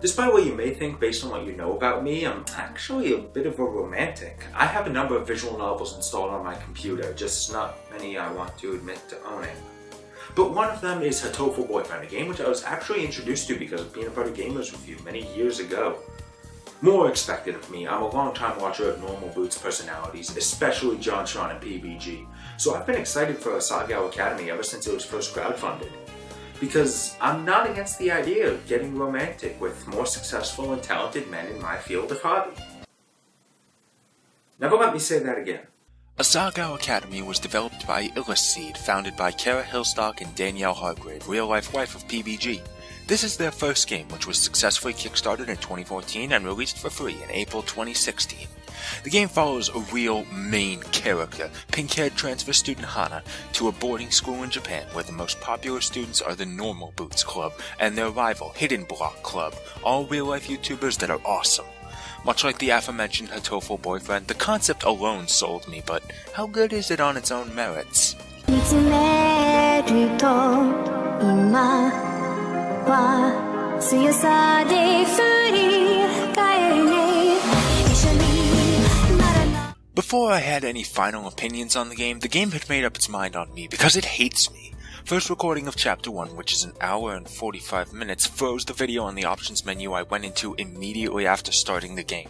Despite what you may think based on what you know about me, I'm actually a bit of a romantic. I have a number of visual novels installed on my computer, just not many I want to admit to owning. But one of them is Hatoful Boyfriend, a game which I was actually introduced to because of Peanut Butter Gamer's review many years ago. More expected of me, I'm a long-time watcher of Normal Boots personalities, especially John Tron and PBG, so I've been excited for Asagao Academy ever since it was first crowdfunded. Because I'm not against the idea of getting romantic with more successful and talented men in my field of hobby. Never let me say that again. Asagao Academy was developed by Illuseed, founded by Kara Hillstock and Danielle Hargrave, real-life wife of PBG. This is their first game, which was successfully kickstarted in 2014 and released for free in April 2016. The game follows a real main character, pink-haired transfer student Hana, to a boarding school in Japan where the most popular students are the Normal Boots Club and their rival Hidden Block Club, all real-life YouTubers that are awesome. Much like the aforementioned Hatoful Boyfriend, the concept alone sold me, but how good is it on its own merits? Before I had any final opinions on the game had made up its mind on me because it hates me. First recording of Chapter 1, which is an hour and 45 minutes, froze the video on the options menu I went into immediately after starting the game.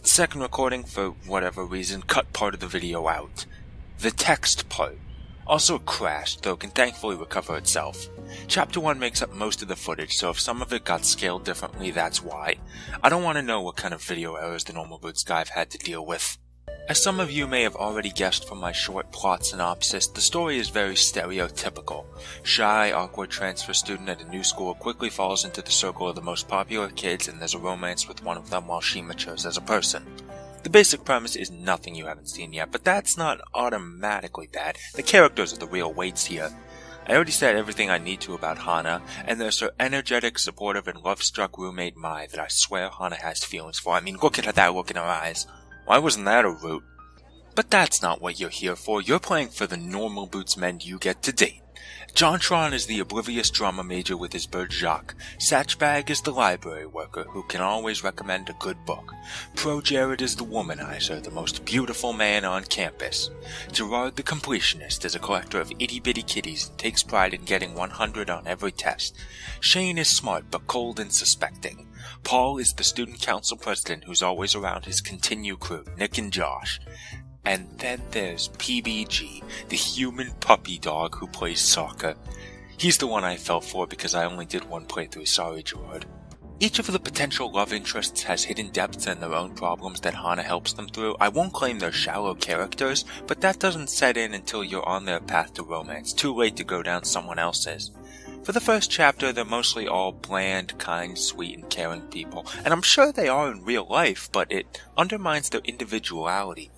The second recording, for whatever reason, cut part of the video out. The text part also crashed, though can thankfully recover itself. Chapter 1 makes up most of the footage, so if some of it got scaled differently, that's why. I don't want to know what kind of video errors the Normal Boots guy have had to deal with. As some of you may have already guessed from my short plot synopsis, the story is very stereotypical. Shy, awkward transfer student at a new school quickly falls into the circle of the most popular kids, and there's a romance with one of them while she matures as a person. The basic premise is nothing you haven't seen yet, but that's not automatically bad. The characters are the real weights here. I already said everything I need to about Hana, and there's her energetic, supportive, and love-struck roommate Mai that I swear Hana has feelings for. I mean, look at that look in her eyes. Why wasn't that a root? But that's not what you're here for. You're playing for the Normal Boots men you get to date. John Tron is the oblivious drama major with his bird Jacques. Satchbag is the library worker who can always recommend a good book. Pro Jared is the womanizer, the most beautiful man on campus. Gerard the completionist is a collector of itty-bitty kitties and takes pride in getting 100 on every test. Shane is smart but cold and suspecting. Paul is the student council president who's always around his continue crew, Nick and Josh. And then there's PBG, the human puppy dog who plays soccer. He's the one I fell for because I only did one playthrough, sorry Gerard. Each of the potential love interests has hidden depths and their own problems that Hana helps them through. I won't claim they're shallow characters, but that doesn't set in until you're on their path to romance, too late to go down someone else's. For the first chapter, they're mostly all bland, kind, sweet, and caring people, and I'm sure they are in real life, but it undermines their individuality.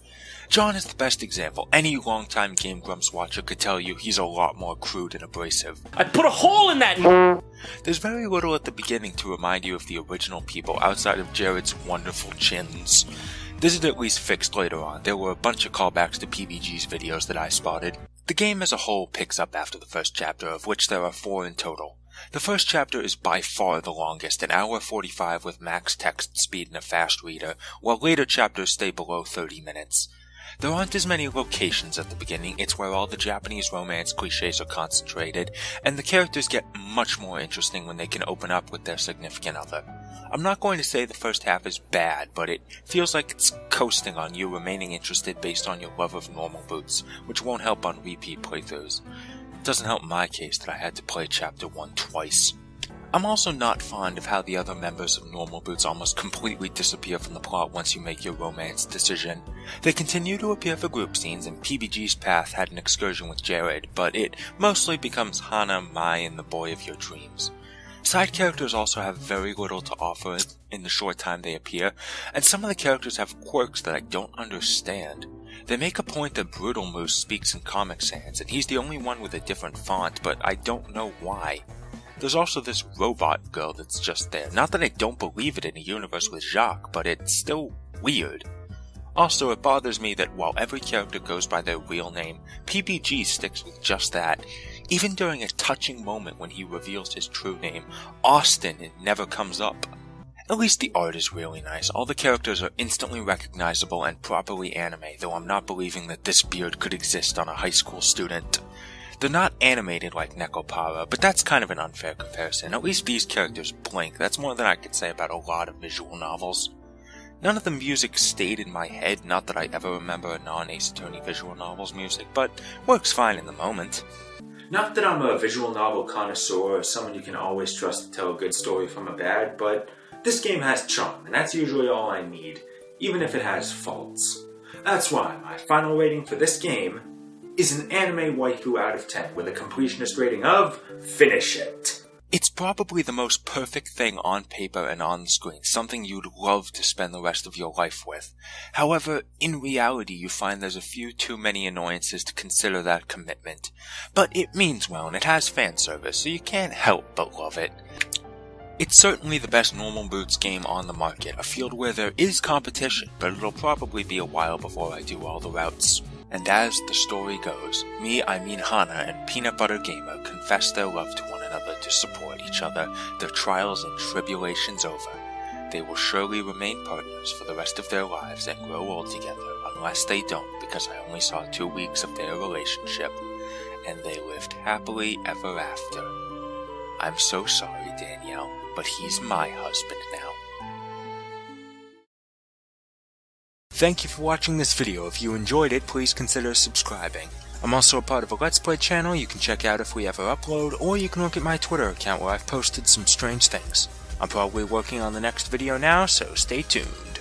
John is the best example. Any longtime Game Grumps watcher could tell you he's a lot more crude and abrasive. I put a hole in that! There's very little at the beginning to remind you of the original people outside of Jared's wonderful chins. This is at least fixed later on. There were a bunch of callbacks to PBG's videos that I spotted. The game as a whole picks up after the first chapter, of which there are 4 in total. The first chapter is by far the longest, an hour 45 with max text speed and a fast reader, while later chapters stay below 30 minutes. There aren't as many locations at the beginning, it's where all the Japanese romance cliches are concentrated, and the characters get much more interesting when they can open up with their significant other. I'm not going to say the first half is bad, but it feels like it's coasting on you remaining interested based on your love of Normal Boots, which won't help on repeat playthroughs. It doesn't help my case that I had to play Chapter 1 twice. I'm also not fond of how the other members of Normal Boots almost completely disappear from the plot once you make your romance decision. They continue to appear for group scenes, and PBG's path had an excursion with Jared, but it mostly becomes Hana, Mai, and the boy of your dreams. Side characters also have very little to offer in the short time they appear, and some of the characters have quirks that I don't understand. They make a point that Brutal Moose speaks in Comic Sans, and he's the only one with a different font, but I don't know why. There's also this robot girl that's just there. Not that I don't believe it in a universe with Jacques, but it's still weird. Also, it bothers me that while every character goes by their real name, PBG sticks with just that. Even during a touching moment when he reveals his true name, Austin, it never comes up. At least the art is really nice. All the characters are instantly recognizable and properly anime, though I'm not believing that this beard could exist on a high school student. They're not animated like Nekopara, but that's kind of an unfair comparison. At least these characters blink. That's more than I could say about a lot of visual novels. None of the music stayed in my head, not that I ever remember a non-Ace Attorney visual novel's music, but works fine in the moment. Not that I'm a visual novel connoisseur or someone you can always trust to tell a good story from a bad, but this game has charm, and that's usually all I need, even if it has faults. That's why my final rating for this game is an anime waifu out of 10 with a completionist rating of finish it. It's probably the most perfect thing on paper and on the screen, something you'd love to spend the rest of your life with. However, in reality you find there's a few too many annoyances to consider that commitment. But it means well and it has fan service, so you can't help but love it. It's certainly the best normal boots game on the market, a field where there is competition, but it'll probably be a while before I do all the routes. And as the story goes, Hana and Peanut Butter Gamer confess their love to one another to support each other, their trials and tribulations over. They will surely remain partners for the rest of their lives and grow old together, unless they don't, because I only saw 2 weeks of their relationship, and they lived happily ever after. I'm so sorry, Danielle, but he's my husband now. Thank you for watching this video. If you enjoyed it, please consider subscribing. I'm also a part of a Let's Play channel you can check out if we ever upload, or you can look at my Twitter account where I've posted some strange things. I'm probably working on the next video now, so stay tuned.